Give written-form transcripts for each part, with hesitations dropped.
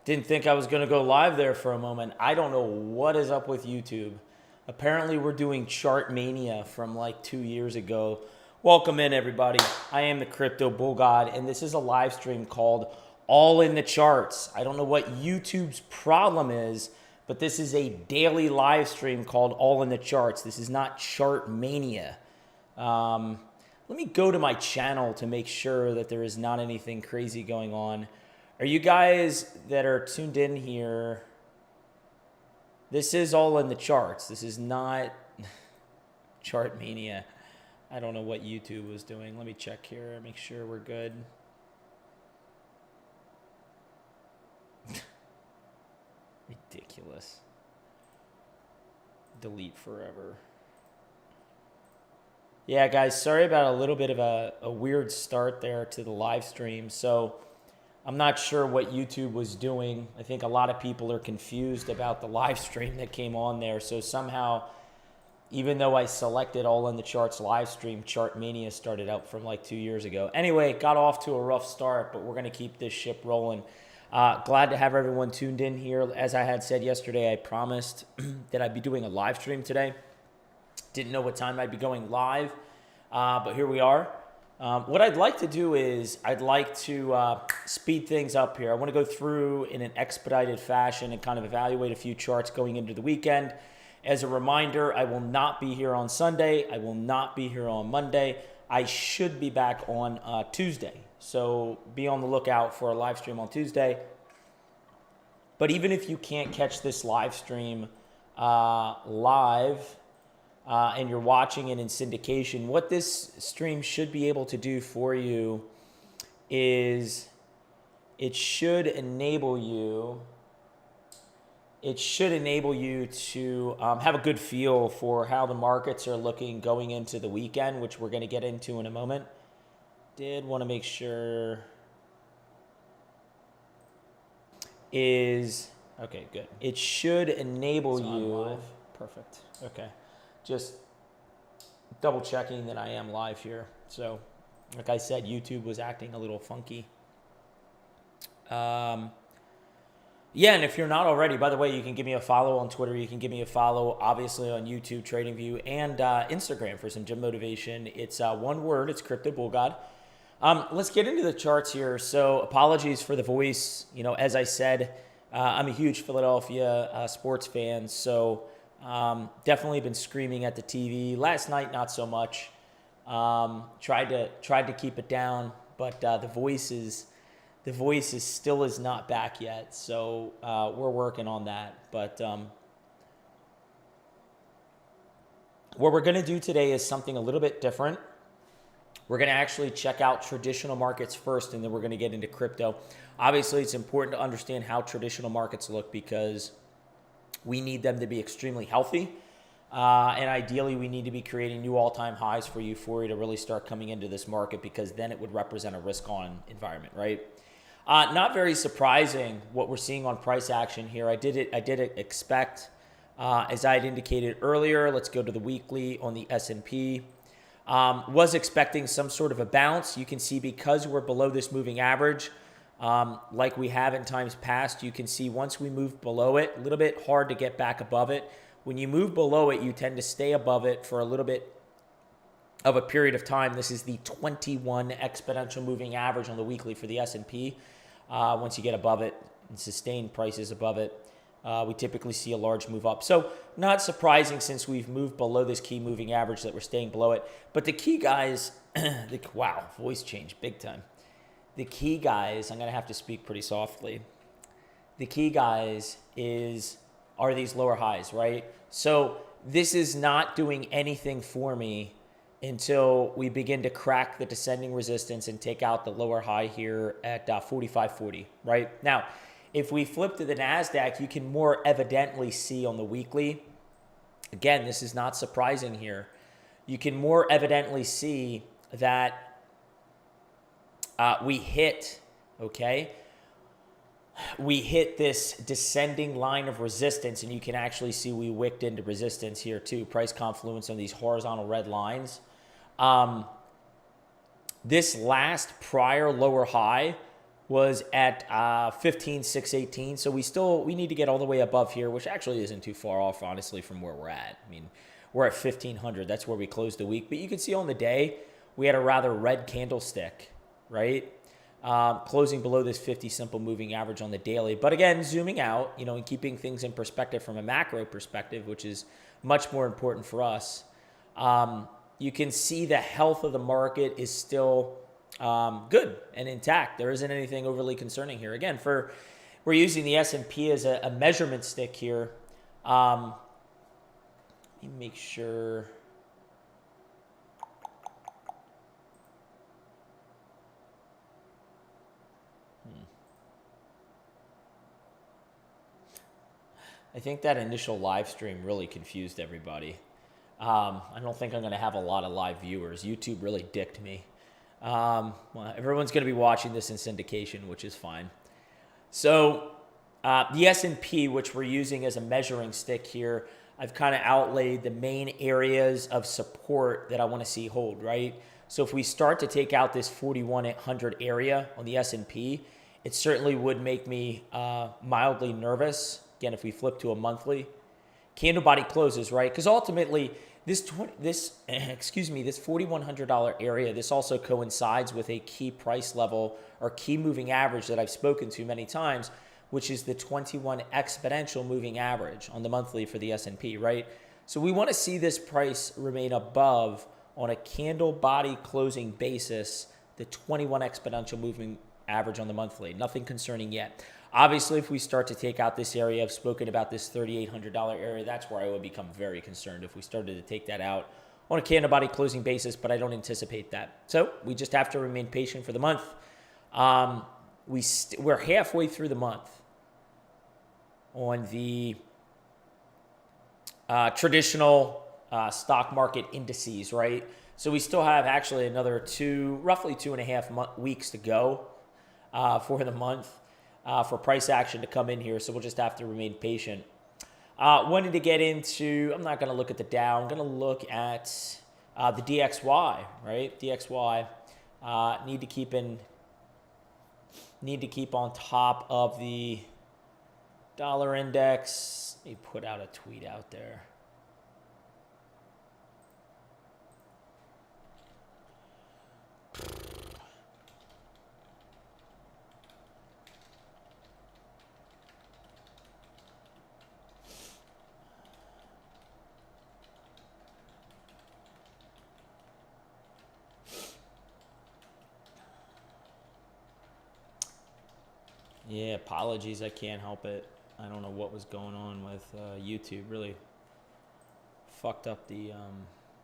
Didn't think I was going to go live there for a moment. I don't know what is up with YouTube. Apparently, we're doing Chart Mania from like 2 years ago. Welcome in, everybody. I am the Crypto Bull God, and this is a live stream called All in the Charts. I don't know what YouTube's problem is, but this is a daily live stream called All in the Charts. This is not Chart Mania. Let me go to my channel to make sure that there is not anything crazy going on. Are you guys that are tuned in here? This is All in the Charts. This is not Chart Mania. I don't know what YouTube was doing. Let me check here, make sure we're good. Ridiculous. Delete forever. Yeah, guys, sorry about a little bit of a weird start there to the live stream. So I'm not sure what YouTube was doing. I think a lot of people are confused about the live stream that came on there. So somehow, even though I selected All in the Charts live stream, Chart Mania started out from like 2 years ago. Anyway, got off to a rough start, but we're going to keep this ship rolling. Glad to have everyone tuned in here. As I had said yesterday, I promised that I'd be doing a live stream today. Didn't know what time I'd be going live, but here we are. What I'd like to do is I'd like to speed things up here. I want to go through in an expedited fashion and kind of evaluate a few charts going into the weekend. As a reminder, I will not be here on Sunday. I will not be here on Monday. I should be back on Tuesday. So be on the lookout for a live stream on Tuesday. But even if you can't catch this live stream live, and you're watching it in syndication, what this stream should be able to do for you is it should enable you to have a good feel for how the markets are looking going into the weekend, which we're going to get into in a moment. Did want to make sure is okay, good. It should enable you live. Perfect. Okay. Just double checking that I am live here. So, like I said, YouTube was acting a little funky. Yeah, and if you're not already, by the way, you can give me a follow on Twitter. You can give me a follow, obviously, on YouTube, TradingView, and Instagram for some gym motivation. It's one word. It's Crypto Bull God. Let's get into the charts here. So, apologies for the voice. You know, as I said, I'm a huge Philadelphia sports fan, so definitely been screaming at the TV. Last night, not so much. Tried to keep it down, but the voice is still is not back yet. So we're working on that. But what we're going to do today is something a little bit different. We're going to actually check out traditional markets first, and then we're going to get into crypto. Obviously, it's important to understand how traditional markets look because we need them to be extremely healthy. And ideally, we need to be creating new all-time highs for you to really start coming into this market, because then it would represent a risk-on environment, right? Not very surprising what we're seeing on price action here. I did expect, as I had indicated earlier, let's go to the weekly on the S&P. Was expecting some sort of a bounce. You can see because we're below this moving average, like we have in times past, you can see once we move below it, a little bit hard to get back above it. When you move below it, you tend to stay above it for a little bit of a period of time. This is the 21 exponential moving average on the weekly for the S&P. Once you get above it and sustain prices above it, we typically see a large move up. So not surprising since we've moved below this key moving average that we're staying below it. But the key, guys, wow, voice change big time. The key, guys, I'm going to have to speak pretty softly. The key, guys, are these lower highs, right? So this is not doing anything for me until we begin to crack the descending resistance and take out the lower high here at 45.40, right? Now, if we flip to the NASDAQ, you can more evidently see on the weekly. Again, this is not surprising here. You can more evidently see that we hit this descending line of resistance, and you can actually see we wicked into resistance here too. Price confluence on these horizontal red lines. This last prior lower high was at 15,618. So we need to get all the way above here, which actually isn't too far off, honestly, from where we're at. I mean, we're at 1,500. That's where we closed the week. But you can see on the day, we had a rather red candlestick, right? Closing below this 50 simple moving average on the daily. But again, zooming out, and keeping things in perspective from a macro perspective, which is much more important for us, you can see the health of the market is still good and intact. There isn't anything overly concerning here. Again, we're using the S&P as a measurement stick here. Let me make sure. I think that initial live stream really confused everybody. I don't think I'm going to have a lot of live viewers. YouTube really dicked me. Well, everyone's going to be watching this in syndication, which is fine. So the S&P, which we're using as a measuring stick here, I've kind of outlaid the main areas of support that I want to see hold, right? So if we start to take out this 4,100 area on the S&P, it certainly would make me mildly nervous. Again, if we flip to a monthly, candle body closes, right? Because ultimately, this $4,100 area, this also coincides with a key price level or key moving average that I've spoken to many times, which is the 21 exponential moving average on the monthly for the S&P, right? So we want to see this price remain above on a candle body closing basis, the 21 exponential moving average on the monthly. Nothing concerning yet. Obviously, if we start to take out this area, I've spoken about this $3,800 area, that's where I would become very concerned if we started to take that out on a candle body closing basis, but I don't anticipate that. So we just have to remain patient for the month. We're halfway through the month on the traditional stock market indices, right? So we still have actually another roughly 2.5 weeks to go for the month. For price action to come in here, so we'll just have to remain patient. Wanted to get into, I'm not going to look at the Dow, I'm going to look at the DXY, right? DXY need to keep on top of the dollar index. Let me put out a tweet out there. Yeah, apologies. I can't help it. I don't know what was going on with YouTube. Really fucked up the...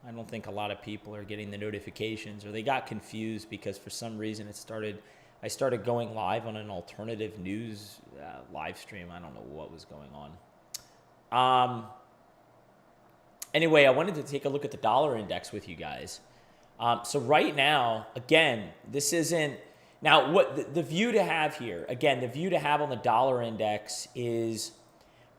I don't think a lot of people are getting the notifications, or they got confused because for some reason I started going live on an alternative news live stream. I don't know what was going on. Anyway, I wanted to take a look at the dollar index with you guys. So right now, again, this isn't... Now, what the view to have here, again, the view to have on the dollar index is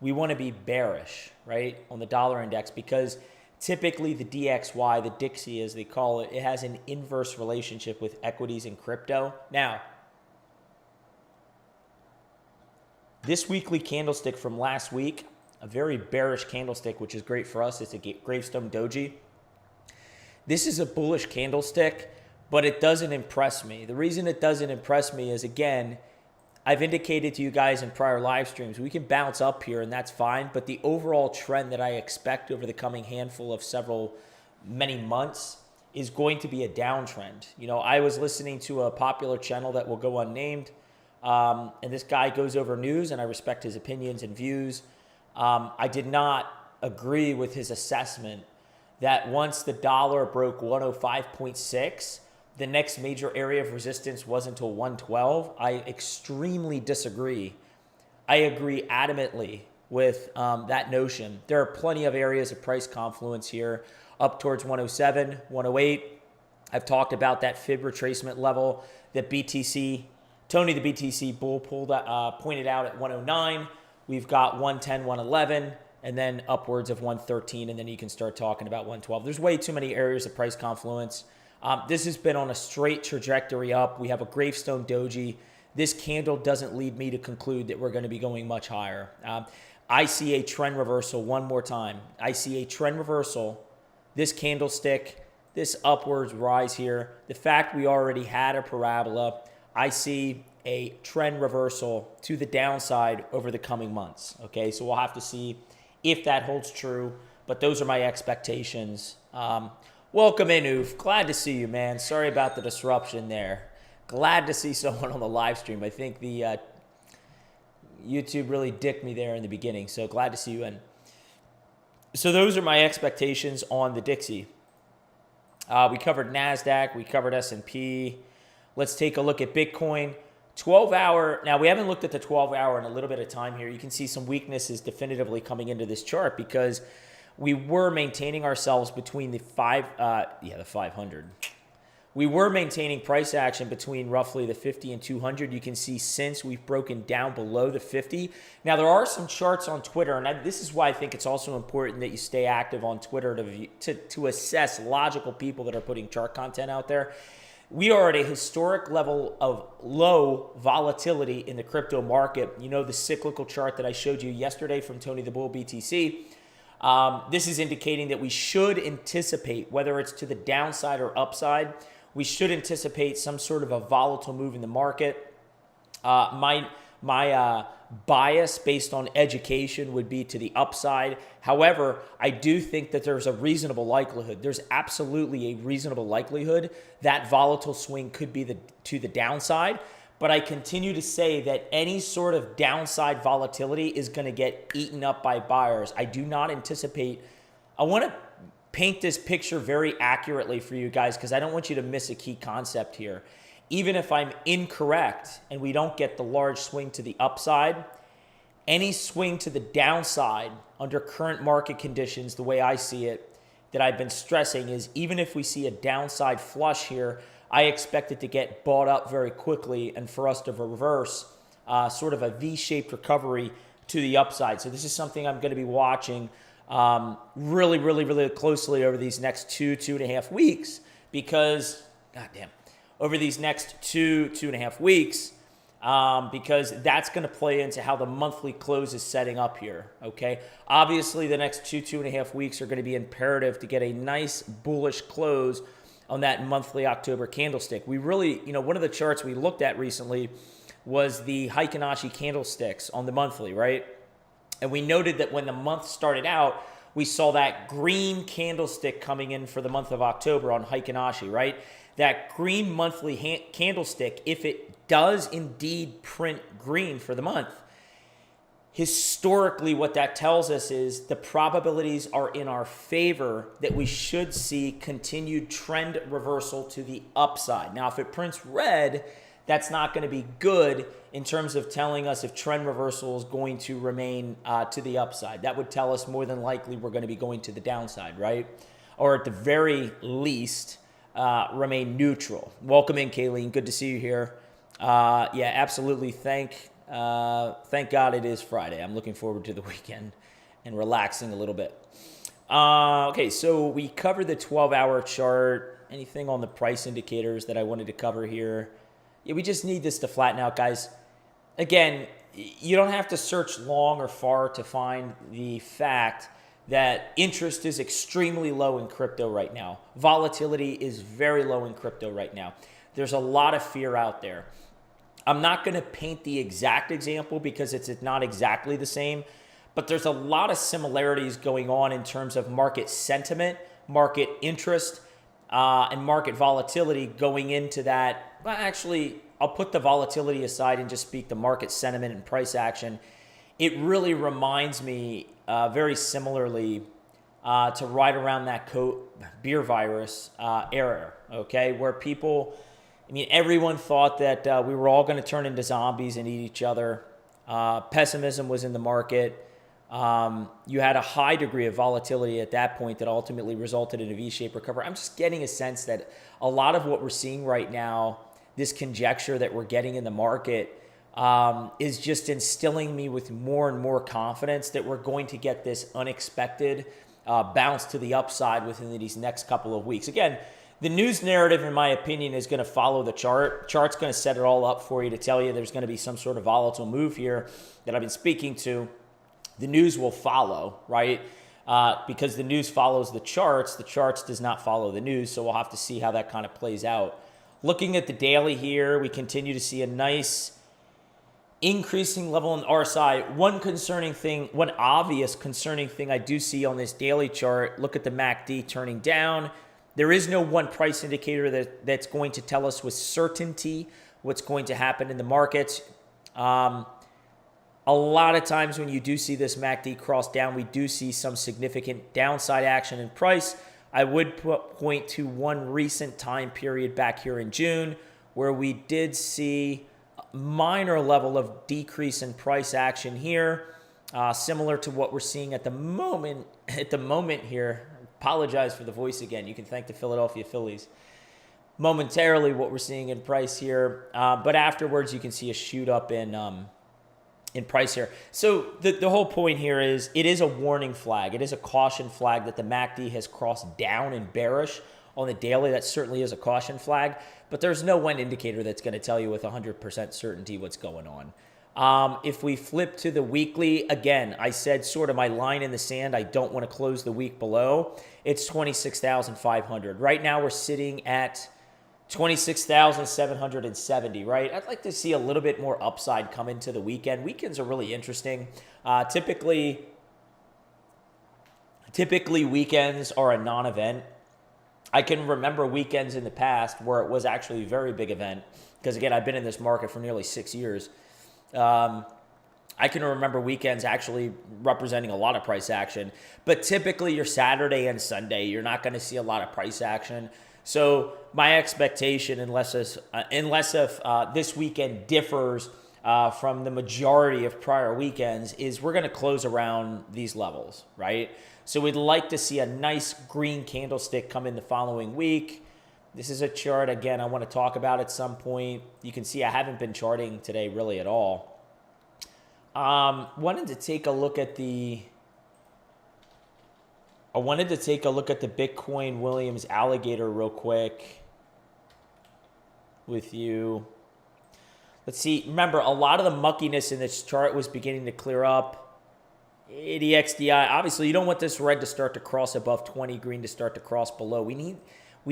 we want to be bearish, right, on the dollar index, because typically the DXY, the Dixie as they call it, it has an inverse relationship with equities and crypto. Now, this weekly candlestick from last week, a very bearish candlestick, which is great for us. It's a gravestone doji. This is a bullish candlestick, but it doesn't impress me. The reason it doesn't impress me is, again, I've indicated to you guys in prior live streams, we can bounce up here and that's fine, but the overall trend that I expect over the coming handful of many months is going to be a downtrend. I was listening to a popular channel that will go unnamed, and this guy goes over news, and I respect his opinions and views. I did not agree with his assessment that once the dollar broke 105.6, the next major area of resistance was until 112. I extremely disagree. I agree adamantly with that notion. There are plenty of areas of price confluence here up towards 107, 108. I've talked about that fib retracement level that Tony the BTC bull pointed out at 109. We've got 110, 111, and then upwards of 113, and then you can start talking about 112. There's way too many areas of price confluence. This has been on a straight trajectory up. We have a gravestone doji this candle doesn't lead me to conclude that we're going to be going much higher. I see a trend reversal one more time. I see a trend reversal. This candlestick, this upwards rise here, the fact we already had a parabola, I see a trend reversal to the downside over the coming months. Okay, so we'll have to see if that holds true, but those are my expectations. Welcome in, Oof. Glad to see you, man. Sorry about the disruption there. Glad to see someone on the live stream. I think the YouTube really dicked me there in the beginning, so glad to see you in. So those are my expectations on the Dixie. We covered NASDAQ. We covered S&P. Let's take a look at Bitcoin. 12-hour. Now, we haven't looked at the 12-hour in a little bit of time here. You can see some weaknesses definitively coming into this chart because we were maintaining ourselves between the 500. We were maintaining price action between roughly the 50 and 200. You can see since we've broken down below the 50. Now, there are some charts on Twitter, and this is why I think it's also important that you stay active on Twitter to assess logical people that are putting chart content out there. We are at a historic level of low volatility in the crypto market. You know the cyclical chart that I showed you yesterday from Tony the Bull BTC. This is indicating that we should anticipate, whether it's to the downside or upside, we should anticipate some sort of a volatile move in the market. My bias based on education would be to the upside. However, I do think that there's a reasonable likelihood. There's absolutely a reasonable likelihood that volatile swing could be to the downside. But I continue to say that any sort of downside volatility is going to get eaten up by buyers. I do not anticipate. I want to paint this picture very accurately for you guys because I don't want you to miss a key concept here. Even if I'm incorrect and we don't get the large swing to the upside, any swing to the downside under current market conditions, the way I see it, that I've been stressing is even if we see a downside flush here, I expect it to get bought up very quickly and for us to reverse sort of a V-shaped recovery to the upside. So this is something I'm going to be watching really closely over these next 2.5 weeks because, goddamn, over these next 2.5 weeks, because that's going to play into how the monthly close is setting up here, okay? Obviously, the next 2.5 weeks are going to be imperative to get a nice bullish close on that monthly October candlestick. We really, one of the charts we looked at recently was the Heikin-Ashi candlesticks on the monthly, right? And we noted that when the month started out, we saw that green candlestick coming in for the month of October on Heikin-Ashi, right? That green monthly candlestick, if it does indeed print green for the month, historically what that tells us is the probabilities are in our favor that we should see continued trend reversal to the upside. Now, if it prints red, that's not going to be good in terms of telling us if trend reversal is going to remain to the upside. That would tell us more than likely we're going to be going to the downside, right? Or at the very least, remain neutral. Welcome in, Kayleen. Good to see you here. Yeah, absolutely. Thank God it is Friday. I'm looking forward to the weekend and relaxing a little bit. Okay, so we covered the 12-hour chart. Anything on the price indicators that I wanted to cover here? Yeah, we just need this to flatten out, guys. Again, you don't have to search long or far to find the fact that interest is extremely low in crypto right now. Volatility is very low in crypto right now. There's a lot of fear out there. I'm not going to paint the exact example because it's not exactly the same, but there's a lot of similarities going on in terms of market sentiment, market interest, and market volatility going into that. Well, actually, I'll put the volatility aside and just speak the market sentiment and price action. It really reminds me very similarly to right around that beer virus era, okay, where people, everyone thought that we were all going to turn into zombies and eat each other. Pessimism was in the market. You had a high degree of volatility at that point that ultimately resulted in a V-shaped recovery. I'm just getting a sense that a lot of what we're seeing right now, this conjecture that we're getting in the market, is just instilling me with more and more confidence that we're going to get this unexpected bounce to the upside within these next couple of weeks. Again, The news narrative, in my opinion, is going to follow the chart. Chart's going to set it all up for you to tell you there's going to be some sort of volatile move here that I've been speaking to. The news will follow, right? Because the news follows the charts. The charts does not follow the news, so we'll have to see how that kind of plays out. Looking at the daily here, we continue to see a nice increasing level on the RSI. One obvious concerning thing I do see on this daily chart, look at the MACD turning down. There is no one price indicator that's going to tell us with certainty what's going to happen in the markets. A lot of times when you do see this MACD cross down, we do see some significant downside action in price. I would point to one recent time period back here in June where we did see a minor level of decrease in price action here, similar to what we're seeing at the moment here. Apologize for the voice again. You can thank the Philadelphia Phillies. Momentarily what we're seeing in price here, but afterwards you can see a shoot up in price here. So the whole point here is it is a warning flag. It is a caution flag that the MACD has crossed down and bearish on the daily. That certainly is a caution flag, but there's no one indicator that's going to tell you with 100% certainty what's going on. If we flip to the weekly, again, I said sort of my line in the sand, I don't want to close the week below. It's 26,500. Right now we're sitting at 26,770, right? I'd like to see a little bit more upside come into the weekend. Weekends are really interesting. Typically weekends are a non-event. I can remember weekends in the past where it was actually a very big event because, again, I've been in this market for nearly 6 years. I can remember weekends actually representing a lot of price action, but typically your Saturday and Sunday, you're not going to see a lot of price action. So my expectation, unless this weekend differs from the majority of prior weekends, is we're going to close around these levels, right? So we'd like to see a nice green candlestick come in the following week. This is a chart, again, I want to talk about at some point. You can see I haven't been charting today really at all. Wanted to take a look at the Bitcoin Williams alligator real quick with you. Let's see. Remember, a lot of the muckiness in this chart was beginning to clear up. ADXDI, obviously, you don't want this red to start to cross above 20, green to start to cross below. We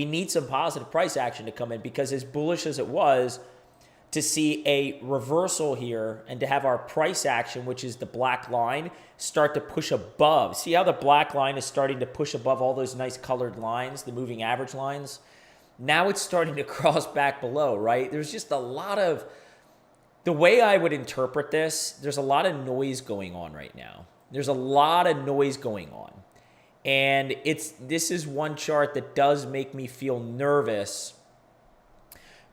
need some positive price action to come in because as bullish as it was, to see a reversal here and to have our price action, which is the black line, start to push above. See how the black line is starting to push above all those nice colored lines, the moving average lines? Now it's starting to cross back below, right? There's just a lot of, the way I would interpret this, there's a lot of noise going on right now. There's a lot of noise going on. And this is one chart that does make me feel nervous,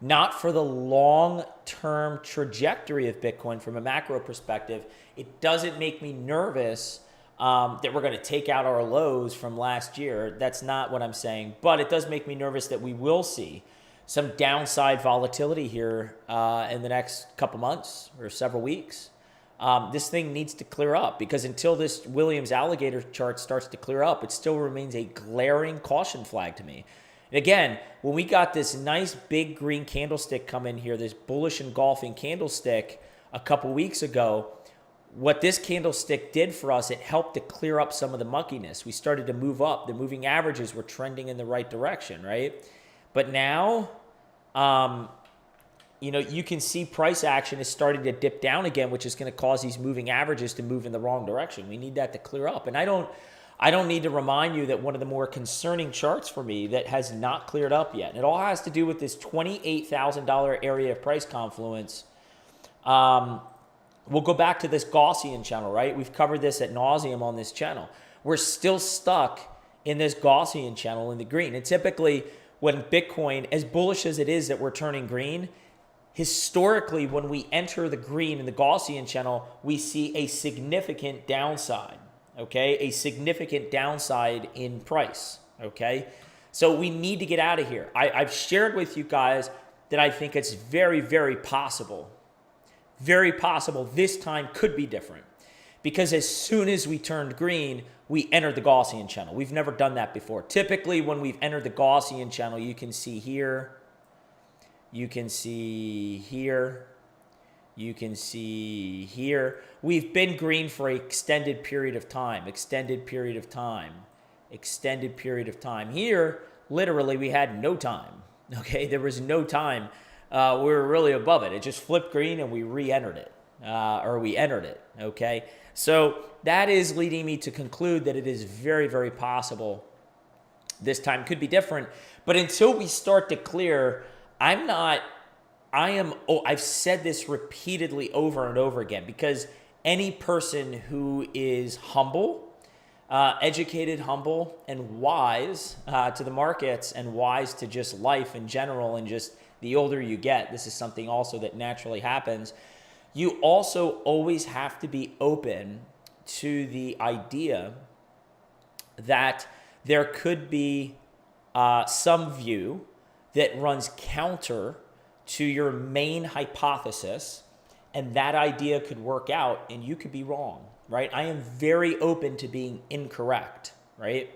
not for the long-term trajectory of Bitcoin from a macro perspective. It doesn't make me nervous that we're going to take out our lows from last year. That's not what I'm saying. But it does make me nervous that we will see some downside volatility here in the next couple months or several weeks. This thing needs to clear up because until this Williams alligator chart starts to clear up, it still remains a glaring caution flag to me. And again, when we got this nice big green candlestick come in here, this bullish engulfing candlestick a couple weeks ago, what this candlestick did for us, it helped to clear up some of the muckiness. We started to move up. The moving averages were trending in the right direction, right? But now, you can see price action is starting to dip down again, which is going to cause these moving averages to move in the wrong direction. We need that to clear up. And I don't need to remind you that one of the more concerning charts for me that has not cleared up yet, and it all has to do with this $28,000 area of price confluence. We'll go back to this Gaussian channel, right? We've covered this ad nauseum on this channel. We're still stuck in this Gaussian channel in the green. And typically when Bitcoin, as bullish as it is that we're turning green, historically when we enter the green in the Gaussian channel, we see a significant downside. Okay, a significant downside in price, okay? So we need to get out of here. I've shared with you guys that I think it's very, very possible this time could be different because as soon as we turned green, we entered the Gaussian channel. We've never done that before. Typically, when we've entered the Gaussian channel, you can see here, you can see here, you can see here. We've been green for an extended period of time, extended period of time, extended period of time. Here, literally, we had no time, okay? There was no time. We were really above it. It just flipped green and we re-entered it, or we entered it, okay? So that is leading me to conclude that it is very, very possible this time could be different. But until we start to clear, I've said this repeatedly over and over again, because any person who is humble, educated, humble, and wise to the markets and wise to just life in general, and just the older you get, this is something also that naturally happens. You also always have to be open to the idea that there could be some view that runs counter to your main hypothesis, and that idea could work out and you could be wrong, right? I am very open to being incorrect, right?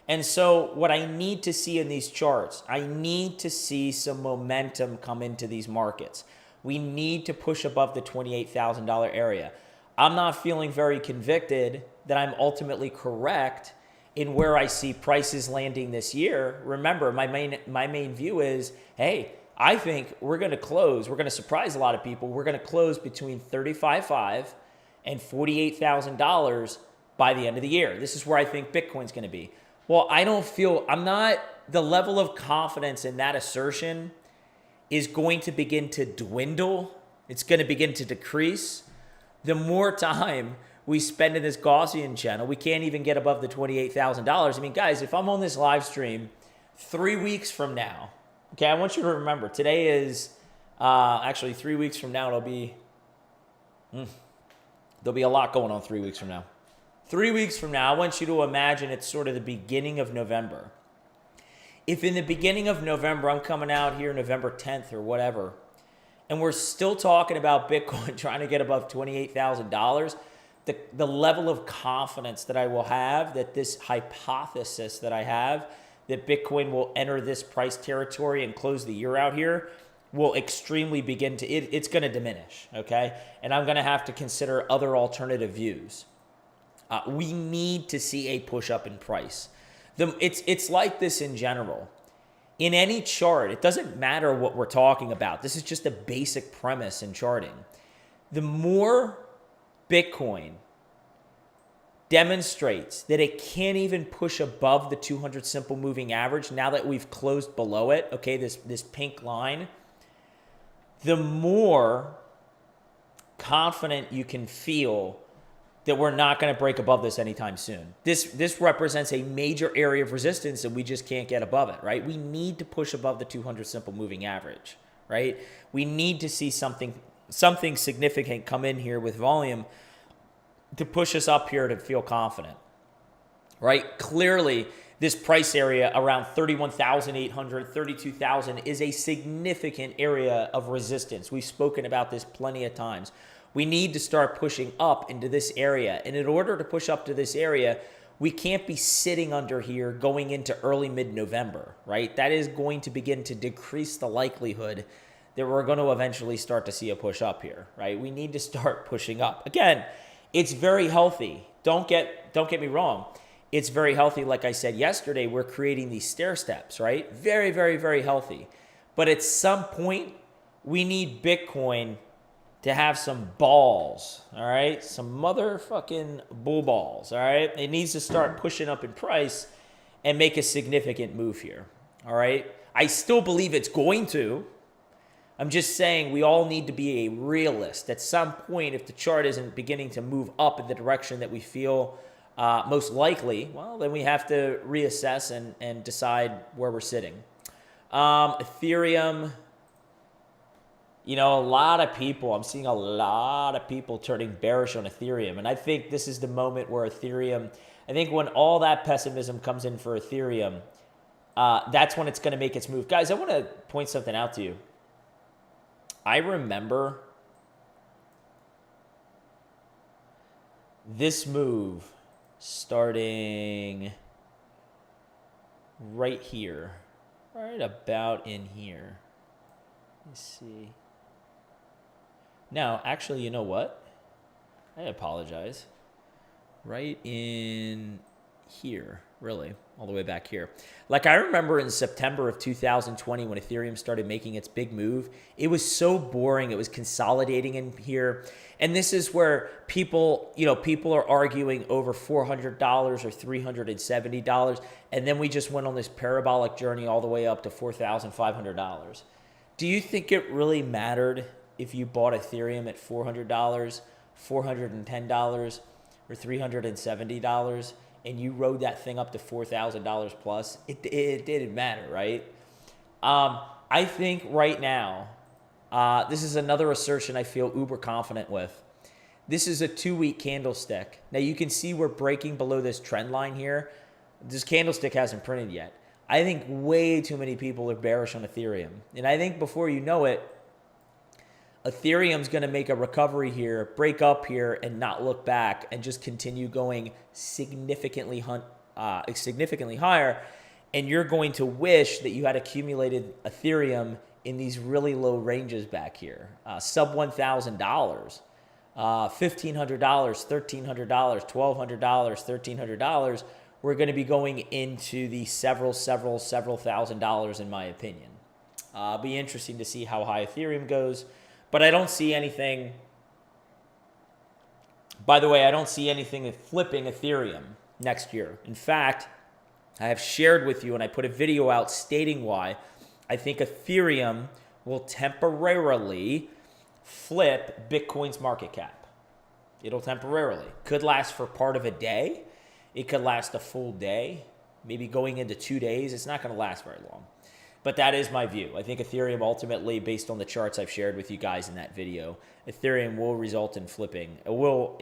And so what I need to see in these charts, I need to see some momentum come into these markets. We need to push above the $28,000 area. I'm not feeling very convicted that I'm ultimately correct in where I see prices landing this year. Remember, my main view is, hey, I think we're going to close. We're going to surprise a lot of people. We're going to close between $35,500 and $48,000 by the end of the year. This is where I think Bitcoin's going to be. Well, the level of confidence in that assertion is going to begin to dwindle. It's going to begin to decrease. The more time we spend in this Gaussian channel, we can't even get above the $28,000. I mean, guys, if I'm on this live stream 3 weeks from now, okay, I want you to remember, today is, actually 3 weeks from now, there'll be a lot going on 3 weeks from now. 3 weeks from now, I want you to imagine it's sort of the beginning of November. If in the beginning of November, I'm coming out here November 10th or whatever, and we're still talking about Bitcoin trying to get above $28,000, the level of confidence that I will have, that this hypothesis that I have, that Bitcoin will enter this price territory and close the year out here, will extremely begin to, it's going to diminish, okay? And I'm going to have to consider other alternative views. We need to see a push up in price. It's like this in general. In any chart, it doesn't matter what we're talking about. This is just a basic premise in charting. The more Bitcoin demonstrates that it can't even push above the 200 simple moving average now that we've closed below it, okay, this pink line, the more confident you can feel that we're not going to break above this anytime soon. This represents a major area of resistance and we just can't get above it, right? We need to push above the 200 simple moving average, right? We need to see something significant come in here with volume to push us up here to feel confident, right? Clearly, this price area around 31,800, 32,000 is a significant area of resistance. We've spoken about this plenty of times. We need to start pushing up into this area. And in order to push up to this area, we can't be sitting under here going into early mid-November, right? That is going to begin to decrease the likelihood that we're going to eventually start to see a push up here, right? We need to start pushing up. Again, it's very healthy. Don't get me wrong. It's very healthy. Like I said yesterday, we're creating these stair steps, right? Very, very, very healthy. But at some point, we need Bitcoin to have some balls, all right? Some motherfucking bull balls, all right? It needs to start pushing up in price and make a significant move here, all right? I still believe it's going to. I'm just saying we all need to be a realist. At some point, if the chart isn't beginning to move up in the direction that we feel most likely, well, then we have to reassess and decide where we're sitting. Ethereum, you know, I'm seeing a lot of people turning bearish on Ethereum. And I think this is the moment where Ethereum, I think when all that pessimism comes in for Ethereum, that's when it's going to make its move. Guys, I want to point something out to you. I remember this move starting right here, right about in here. Let's see. Now, actually, you know what? I apologize. Right in here, really, all the way back here. Like, I remember in September of 2020 when Ethereum started making its big move, it was so boring. It was consolidating in here. And this is where people are arguing over $400 or $370. And then we just went on this parabolic journey all the way up to $4,500. Do you think it really mattered if you bought Ethereum at $400, $410, or $370, and you rode that thing up to $4,000 plus? It didn't matter, right? I think right now, this is another assertion I feel uber confident with. This is a 2-week candlestick. Now you can see we're breaking below this trend line here. This candlestick hasn't printed yet. I think way too many people are bearish on Ethereum. And I think before you know it, Ethereum's going to make a recovery here, break up here, and not look back, and just continue going significantly higher. And you're going to wish that you had accumulated Ethereum in these really low ranges back here, sub $1,000, $1,500, $1,300, $1,200, $1,300. We're going to be going into the several thousand dollars, in my opinion. Be interesting to see how high Ethereum goes. But I don't see anything, by the way, I don't see anything flipping Ethereum next year. In fact, I have shared with you, and I put a video out stating why I think Ethereum will temporarily flip Bitcoin's market cap. It'll temporarily. Could last for part of a day. It could last a full day, maybe going into 2 days. It's not going to last very long. But that is my view. I think Ethereum ultimately, based on the charts I've shared with you guys in that video, Ethereum will result in flipping. It'll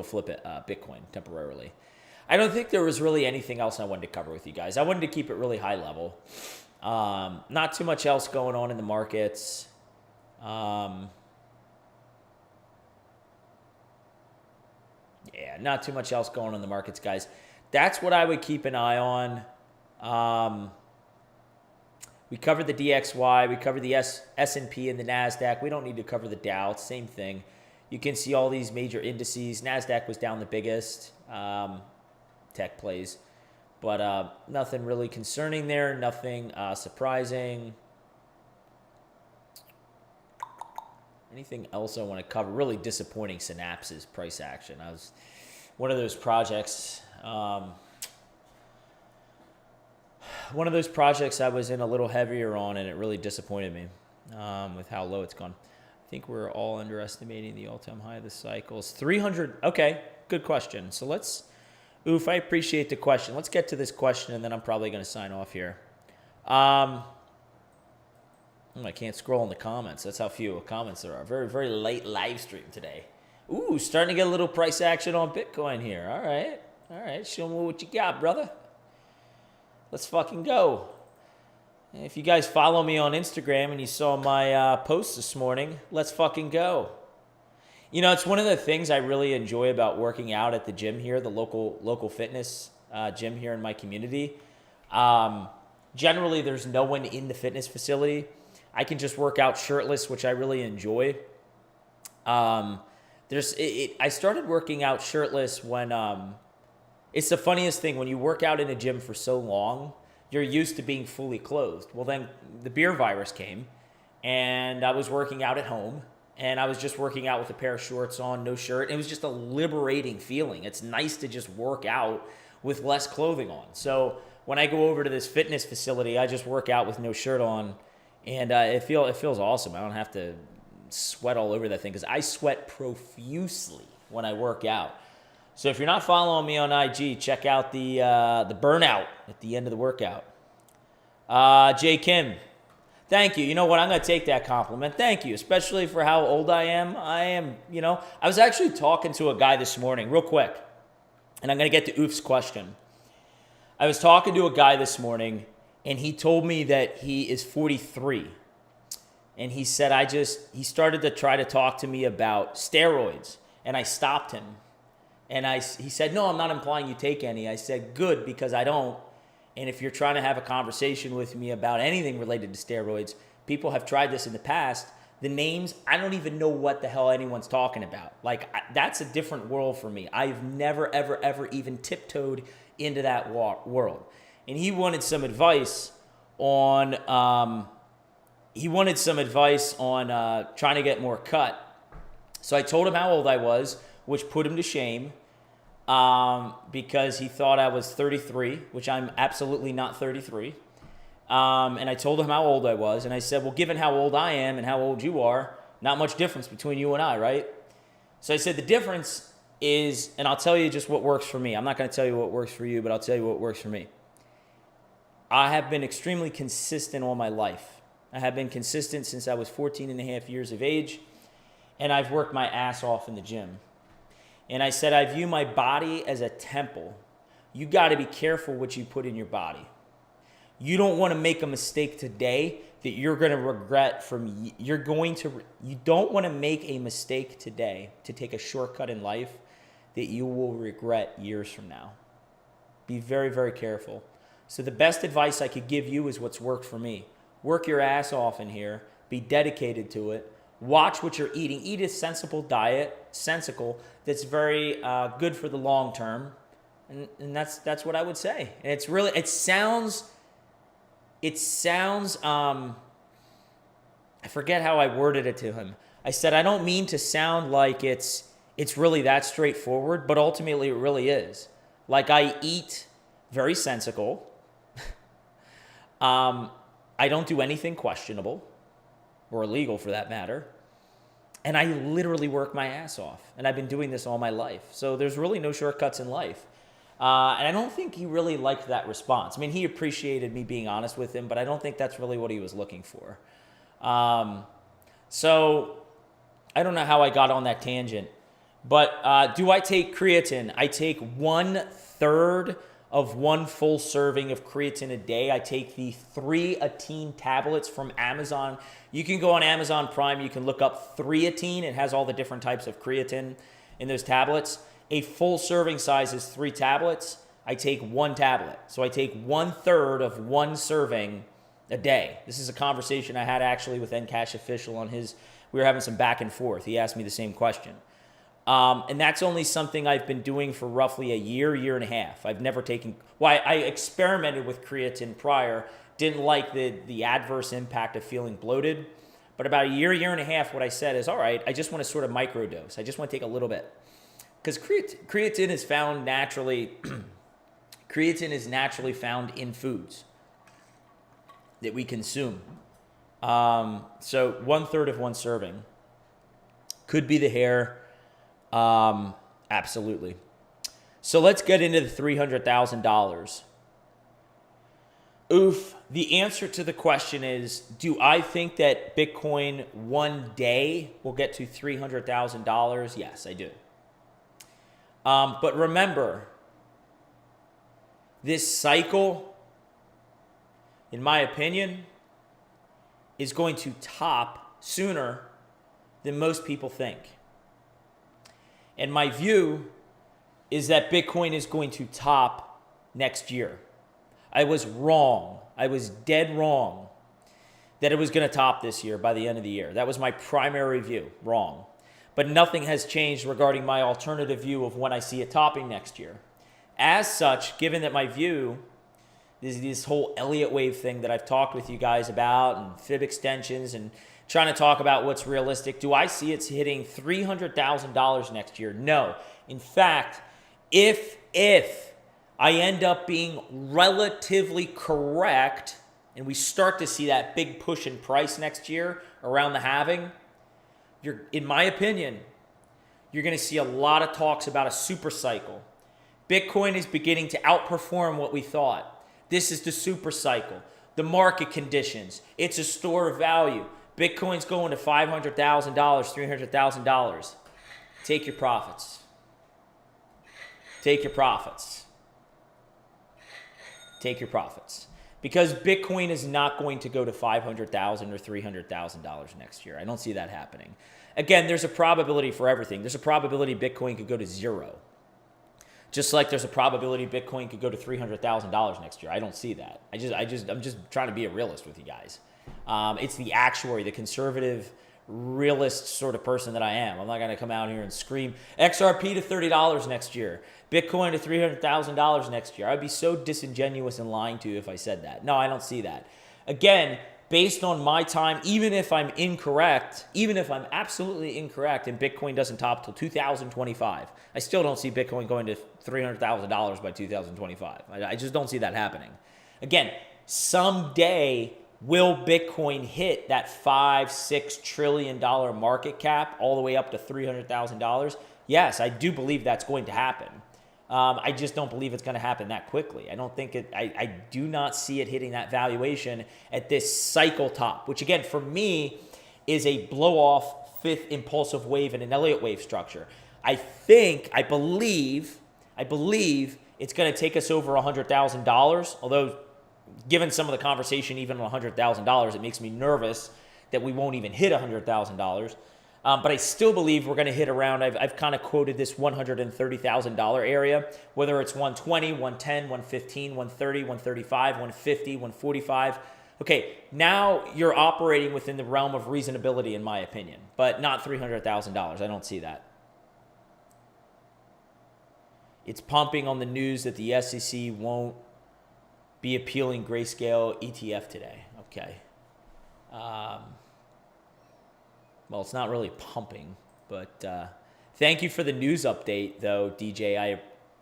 flip it Bitcoin temporarily. I don't think there was really anything else I wanted to cover with you guys. I wanted to keep it really high level. Not too much else going on in the markets. Not too much else going on in the markets, guys. That's what I would keep an eye on. We covered the DXY, we covered the S&P and the NASDAQ. We don't need to cover the Dow. It's the same thing. You can see all these major indices. NASDAQ was down the biggest, tech plays. But nothing really concerning there, nothing surprising. Anything else I want to cover? Really disappointing Synapse's price action. I was one of those projects. One of those projects I was in a little heavier on, and it really disappointed me with how low it's gone. I think we're all underestimating the all-time high of the cycles. 300. Okay, good question. So I appreciate the question. Let's get to this question, and then I'm probably going to sign off here. I can't scroll in the comments. That's how few comments there are. Very, very late live stream today. Ooh, starting to get a little price action on Bitcoin here. All right. Show me what you got, brother. Let's fucking go. If you guys follow me on Instagram and you saw my post this morning, let's fucking go. You know, it's one of the things I really enjoy about working out at the gym here, the local fitness gym here in my community. Generally, there's no one in the fitness facility. I can just work out shirtless, which I really enjoy. I started working out shirtless when it's the funniest thing. When you work out in a gym for so long, you're used to being fully clothed. Well, then the beer virus came, and I was working out at home, and I was just working out with a pair of shorts on, no shirt. It was just a liberating feeling. It's nice to just work out with less clothing on. So when I go over to this fitness facility, I just work out with no shirt on, and it feels awesome. I don't have to sweat all over that thing, because I sweat profusely when I work out. So if you're not following me on IG, check out the burnout at the end of the workout. Jay Kim, thank you. You know what? I'm going to take that compliment. Thank you, especially for how old I am. I was actually talking to a guy this morning, real quick, and I'm going to get to Oof's question. I was talking to a guy this morning, and he told me that he is 43. And he said, he started to try to talk to me about steroids. And I stopped him. And he said, no, I'm not implying you take any. I said, good, because I don't. And if you're trying to have a conversation with me about anything related to steroids, people have tried this in the past. The names, I don't even know what the hell anyone's talking about. Like, that's a different world for me. I've never, ever, ever even tiptoed into that world. And he wanted some advice on trying to get more cut. So I told him how old I was, which put him to shame, because he thought I was 33, which I'm absolutely not 33. And I told him how old I was, and I said, well, given how old I am and how old you are, not much difference between you and I, right? So I said, the difference is, and I'll tell you just what works for me. I'm not going to tell you what works for you, but I'll tell you what works for me. I have been extremely consistent all my life. I have been consistent since I was 14 and a half years of age, and I've worked my ass off in the gym. And I said, I view my body as a temple. You got to be careful what you put in your body. You don't want to make a mistake today that you're going to regret you don't want to make a mistake today to take a shortcut in life that you will regret years from now. Be very, very careful. So the best advice I could give you is what's worked for me. Work your ass off in here. Be dedicated to it. Watch what you're eating. Eat a sensible diet, that's very good for the long term. And that's what I would say. And it sounds, I forget how I worded it to him. I said, I don't mean to sound like it's really that straightforward, but ultimately it really is. Like, I eat very sensible. I don't do anything questionable or illegal for that matter. And I literally work my ass off. And I've been doing this all my life. So there's really no shortcuts in life. And I don't think he really liked that response. I mean, he appreciated me being honest with him, but I don't think that's really what he was looking for. So I don't know how I got on that tangent. But do I take creatine? I take 1/3 of one full serving of creatine a day. I take the 3-atine tablets from Amazon. You can go on Amazon Prime. You can look up 3-atine. It has all the different types of creatine in those tablets. A full serving size is 3 tablets. I take 1 tablet. So I take 1/3 of one serving a day. This is a conversation I had actually with Encash Official on his. We were having some back and forth. He asked me the same question. And that's only something I've been doing for roughly a year and a half. I've never taken, I experimented with creatine prior, didn't like the adverse impact of feeling bloated. But about a year and a half, what I said is, all right, I just want to sort of microdose. I just want to take a little bit. Because creatine is found naturally, creatine is naturally found in foods that we consume. So 1/3 of one serving. Could be the hair. Absolutely. So let's get into the $300,000. Oof. The answer to the question is, do I think that Bitcoin one day will get to $300,000? Yes, I do. But remember, this cycle, in my opinion, is going to top sooner than most people think. And my view is that Bitcoin is going to top next year. I was wrong. I was dead wrong that it was going to top this year by the end of the year. That was my primary view. Wrong. But nothing has changed regarding my alternative view of when I see it topping next year. As such, given that my view is this whole Elliott wave thing that I've talked with you guys about, and fib extensions, and trying to talk about what's realistic, do I see it's hitting $300,000 next year? No. In fact, if I end up being relatively correct and we start to see that big push in price next year around the halving, in my opinion, you're going to see a lot of talks about a super cycle. Bitcoin is beginning to outperform what we thought. This is the super cycle. The market conditions. It's a store of value. Bitcoin's going to $500,000, $300,000. Take your profits. Take your profits. Take your profits. Because Bitcoin is not going to go to $500,000 or $300,000 next year. I don't see that happening. Again, there's a probability for everything. There's a probability Bitcoin could go to zero. Just like there's a probability Bitcoin could go to $300,000 next year. I don't see that. I'm just trying to be a realist with you guys. It's the actuary, the conservative, realist sort of person that I am. I'm not going to come out here and scream XRP to $30 next year, Bitcoin to $300,000 next year. I'd be so disingenuous and lying to you if I said that. No, I don't see that. Again, based on my time, even if I'm incorrect, even if I'm absolutely incorrect and Bitcoin doesn't top till 2025, I still don't see Bitcoin going to $300,000 by 2025. I just don't see that happening. Again, someday will Bitcoin hit that $5-6 trillion market cap all the way up to $300,000? Yes, I do believe that's going to happen. I just don't believe it's going to happen that quickly. I don't think it. I do not see it hitting that valuation at this cycle top, which again for me is a blow off fifth impulsive wave in an Elliott wave structure. I believe it's going to take us over $100,000. Although, given some of the conversation, even on $100,000, it makes me nervous that we won't even hit $100,000. But I still believe we're going to hit around, I've kind of quoted this $130,000 area, whether it's 120, 110, 115, 130, 135, 150, 145. Okay, now you're operating within the realm of reasonability, in my opinion, but not $300,000. I don't see that. It's pumping on the news that the SEC won't be appealing Grayscale ETF today. Okay. Well, it's not really pumping, but thank you for the news update, though, DJ.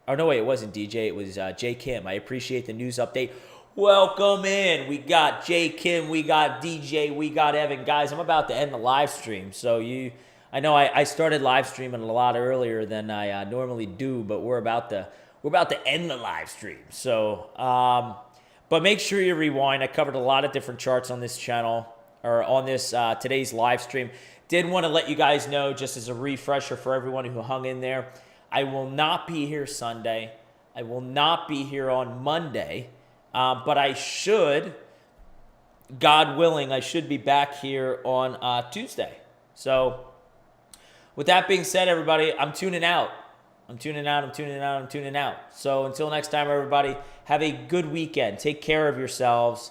No, wait, it wasn't DJ. It was J. Kim. I appreciate the news update. Welcome in. We got J. Kim. We got DJ. We got Evan. Guys, I'm about to end the live stream. So I know I started live streaming a lot earlier than I normally do, but we're about to end the live stream. So, but make sure you rewind. I covered a lot of different charts on this channel or on this today's live stream. Did want to let you guys know, just as a refresher for everyone who hung in there, I will not be here Sunday. I will not be here on Monday, but I should, God willing, I should be back here on Tuesday. So with that being said, everybody, I'm tuning out. I'm tuning out. So until next time, everybody, have a good weekend. Take care of yourselves.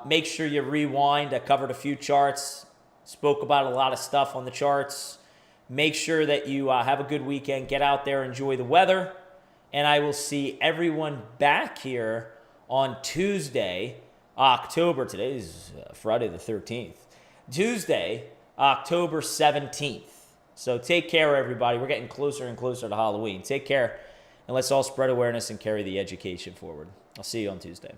Make sure you rewind. I covered a few charts. Spoke about a lot of stuff on the charts. Make sure that you have a good weekend. Get out there, enjoy the weather. And I will see everyone back here on Tuesday, today is Friday the 13th. Tuesday, October 17th. So take care, everybody. We're getting closer and closer to Halloween. Take care, and let's all spread awareness and carry the education forward. I'll see you on Tuesday.